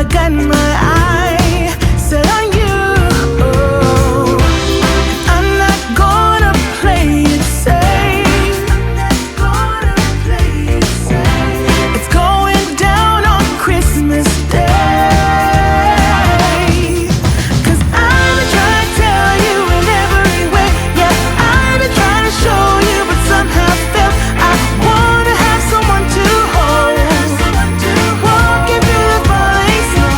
got my eye set on you. I'm not gonna play it safe. It's going down on Christmas Day. 'Cause I've been trying to tell you in every way. Yeah, I've been trying to show you, but somehow felt I wanna have someone to hold. Walking through the falling snow.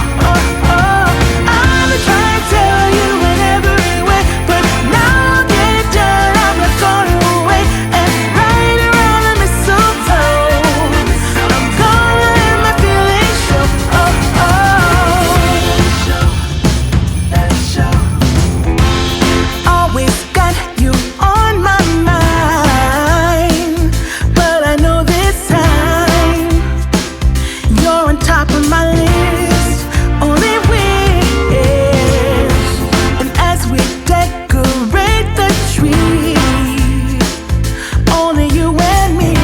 I've been trying to tell you in every way, but now I'll get it done. I'm not gonna wait and right around the mistletoe. I'm gonna let my feelings show. Always got you on my mind, but I know this time you're on top of my list. Only wish. And as we decorate the tree, only you and me,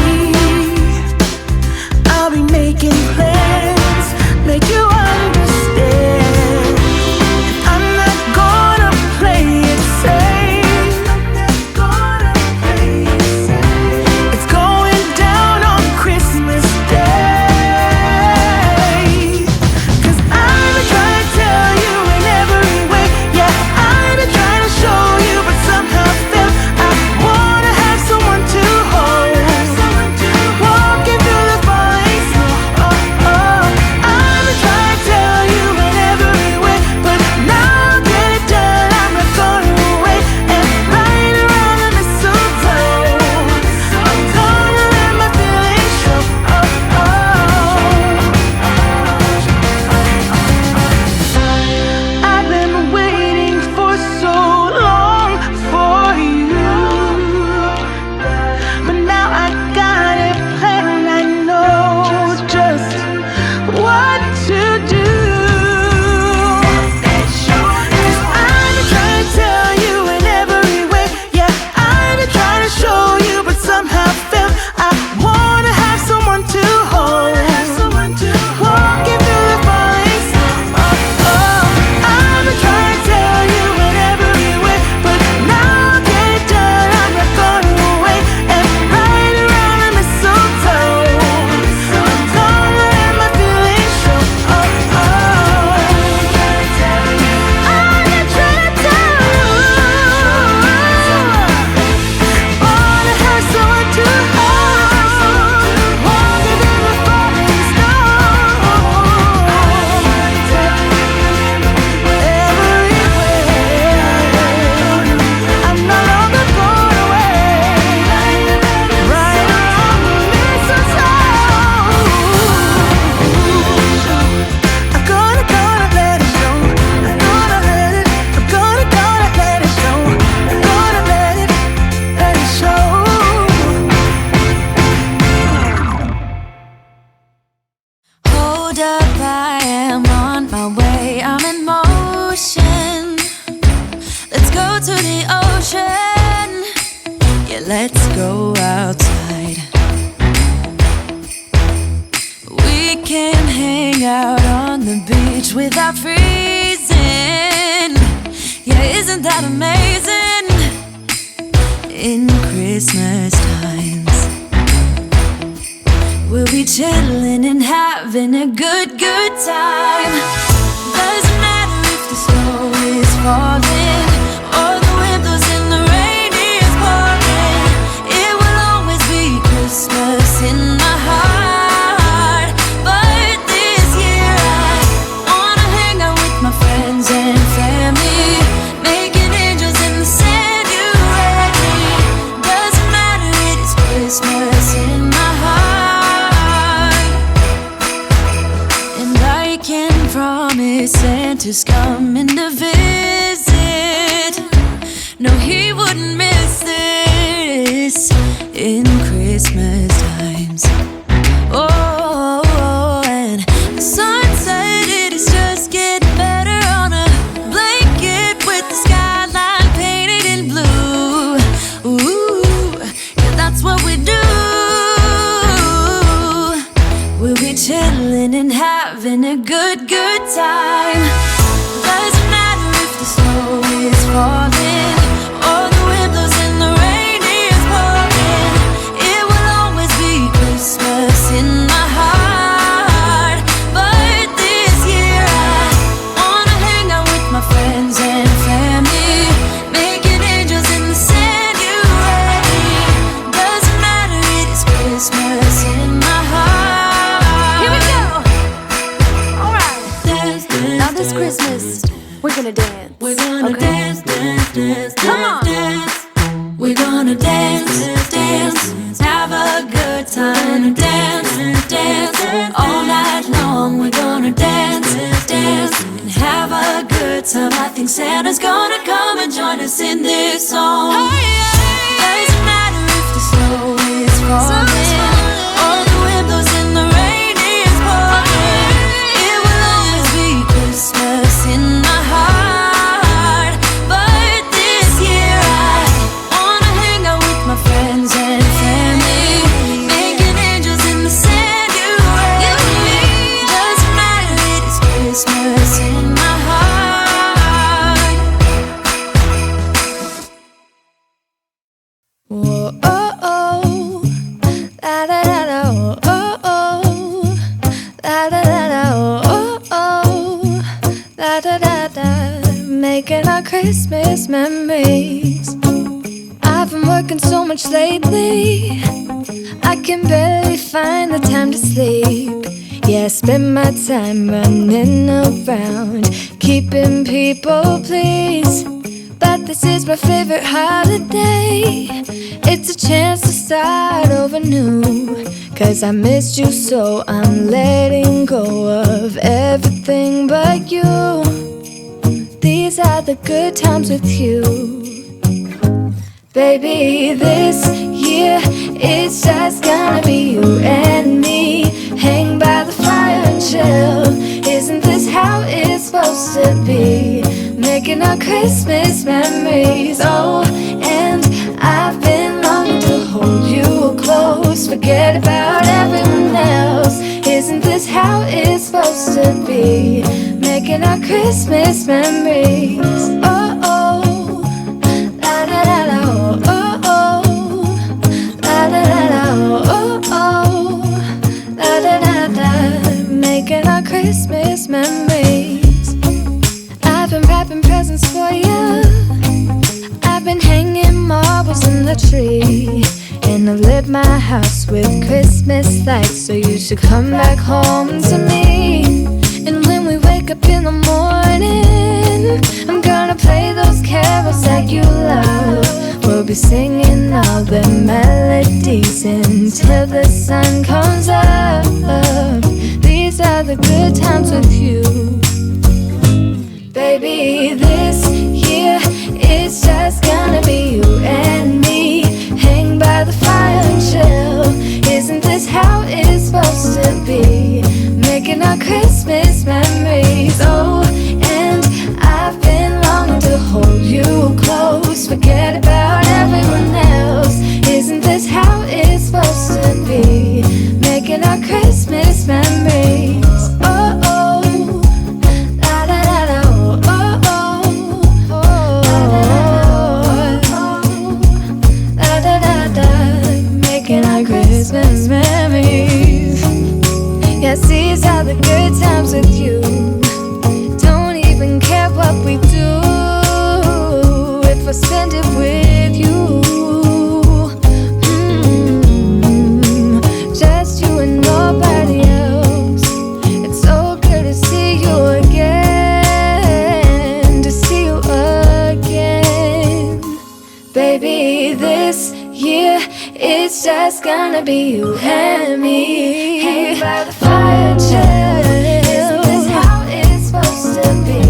I'll be making plans, make you understand. I'm not gonna play it safe. It's going down on Christmas Day. 'Cause I've been trying to tell you in every way. Yeah, I've been trying to show you, but somehow felt I wanna have someone to hold. Walking through the falling snow. I've been trying to tell you in every way, but now I'll get it done. I'm not gonna wait and right around the mistletoe. I'm gonna let my feelings show. I've been waiting for so long for you, but now I got it planned. I know just what to do. 'Cause I've been trying to tell you in every way. Yeah, I've been trying to show you, but somehow felt I wanna have someone to hold. Walking through the falling snow. I've been trying to tell you in every way, but now I'll get it done. I'm not gonna wait and right around the mistletoe. I'm gonna let my feelings show. I've been trying to tell you. Wanna have someone to hold. Walking through the falling snow. I'm no longer going away. Right around the mistletoe. I'm gonna let it show. I'm gonna let it. I'm gonna let it show. I'm gonna let it show. Hold up, I am on my way. I'm in motion. Let's go to the ocean. Yeah, let's go outside. We can hang out on the beach without freezing. Yeah, isn't that amazing? In Christmas times, we'll be chilling and having a good time. Doesn't matter if the snow is falling or the wind blows and the rain is pouring. It will always be Christmas in my heart. But this year I wanna hang out with my friends and family, making angels in the sand. You ready? Doesn't matter, it is Christmas in my heart. And I can promise Santa's coming to visit. No, he wouldn't miss this in Christmas times. Oh, and the sun said it is just getting better on a blanket with the skyline painted in blue. Ooh, yeah, that's what we do. We'll be chilling and having a good good time. Doesn't matter if the snow is falling or the wind blows and the rain is pouring. It will always be Christmas in my heart. But this year I wanna hang out with my friends and family, making angels in the sand. You ready? Doesn't matter, it is Christmas in my heart. Here we go. All right. Dance, dance, now this Christmas, we're gonna dance. We're gonna dance, dance, dance, come on. Dance. We're gonna dance, dance, have a good time. Dance, dance, all night long. We're gonna dance, dance, and have a good time. I think Santa's gonna come and join us in this song. Doesn't matter if the snow is falling or the wind blows and the rain is pouring. It will always be Christmas in my heart. But this year I wanna hang out with my friends and family, making angels in the sand. You ready? Doesn't matter, it is Christmas in my heart. Whoa, oh, oh, la da da da, oh, oh, oh, la da da da, oh, oh, oh, la da da da, making our Christmas memories. I've been working so much lately, I can barely find the time to sleep. Yeah, I spend my time running around, keeping people pleased. But this is my favorite holiday. It's a chance to start over new. 'Cause I missed you, so I'm letting go of everything but you. These are the good times with you. Baby, this year it's just gonna be you and me. Hang by the fire and chill. Isn't this how it's supposed to be? Making our Christmas memories. Oh, and I've been longing to hold you close. Forget about everyone else. Isn't this how it's supposed to be? Making our Christmas memories. Oh, oh, la da da da, oh, oh, la da da da, oh, oh, la da da da, making our Christmas memories. I've been wrapping presents for you. I've been hanging marbles in the tree, and I've lit my house with Christmas lights. So you should come back home to me. And when we wake up in the morning, I'm gonna play those carols that you love. We'll be singing all the melodies until the sun comes up. These are the good times with you. Baby, this year it's just gonna be you and me. Hang by the fire and chill. Isn't this how it's supposed to be? Making our Christmas memories. Oh, and I've been longing to hold you close. Forget about everyone else. Isn't this how it's supposed to be? Making our Christmas memories. Oh, oh, la da da da, oh, oh, oh, la da da da, making our Christmas memories. Yes, these are the good times with you. Don't even care what we do if I spend it with you. Just you and nobody else. It's so good to see you again, to see you again. Baby, this year it's just gonna be you and me. Hang by the fire and chill. Isn't this how it's supposed to be?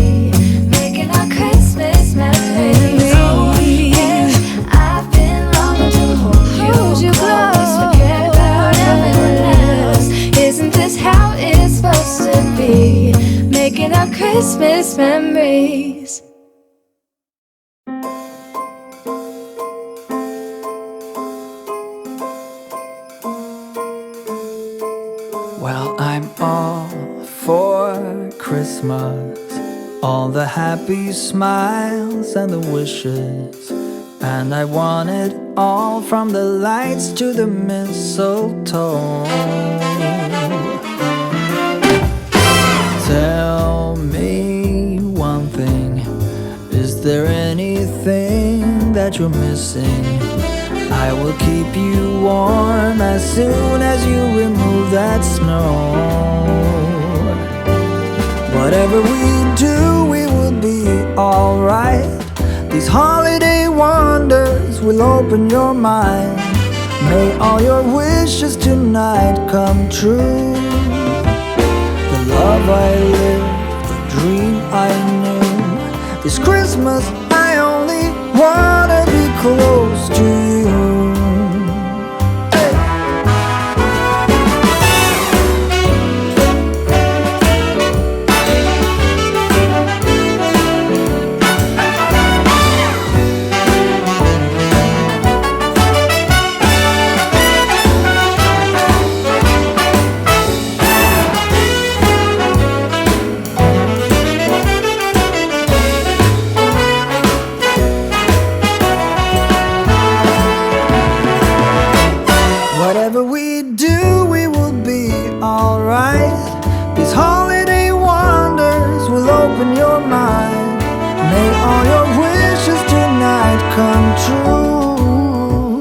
Making our Christmas memories. Oh, yeah. I've been longing to hold you close. Forget about everyone else. Isn't this how it's supposed to be? Making our Christmas memories. Well, I'm all for Christmas, all the happy smiles and the wishes, and I want it all, from the lights to the mistletoe. Tell me one thing, is there anything that you're missing? I will keep you warm as soon as you remove that snow. Whatever we do, we will be alright. These holiday wonders will open your mind. May all your wishes tonight come true. The love I lived, the dream I knew. This Christmas I only wanna be close to you. Whatever we do, we will be alright. These holiday wonders will open your mind. May all your wishes tonight come true.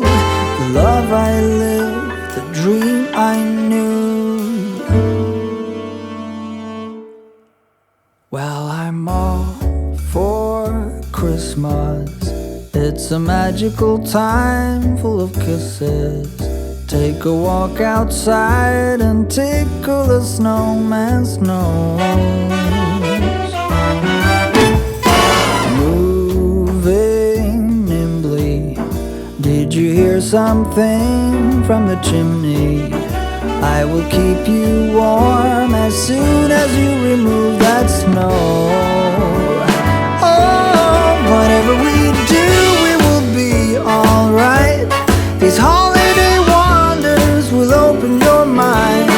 The love I lived, the dream I knew. Well, I'm all for Christmas. It's a magical time full of kisses. Take a walk outside and tickle the snowman's nose. Moving nimbly, did you hear something from the chimney? I will keep you warm as soon as you remove that snow. Oh, whatever we do, we will be alright. These holiday wonders will open your mind.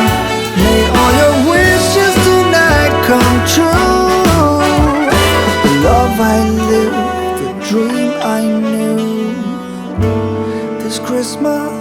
May all your wishes tonight come true. The love I lived, the dream I knew. This Christmas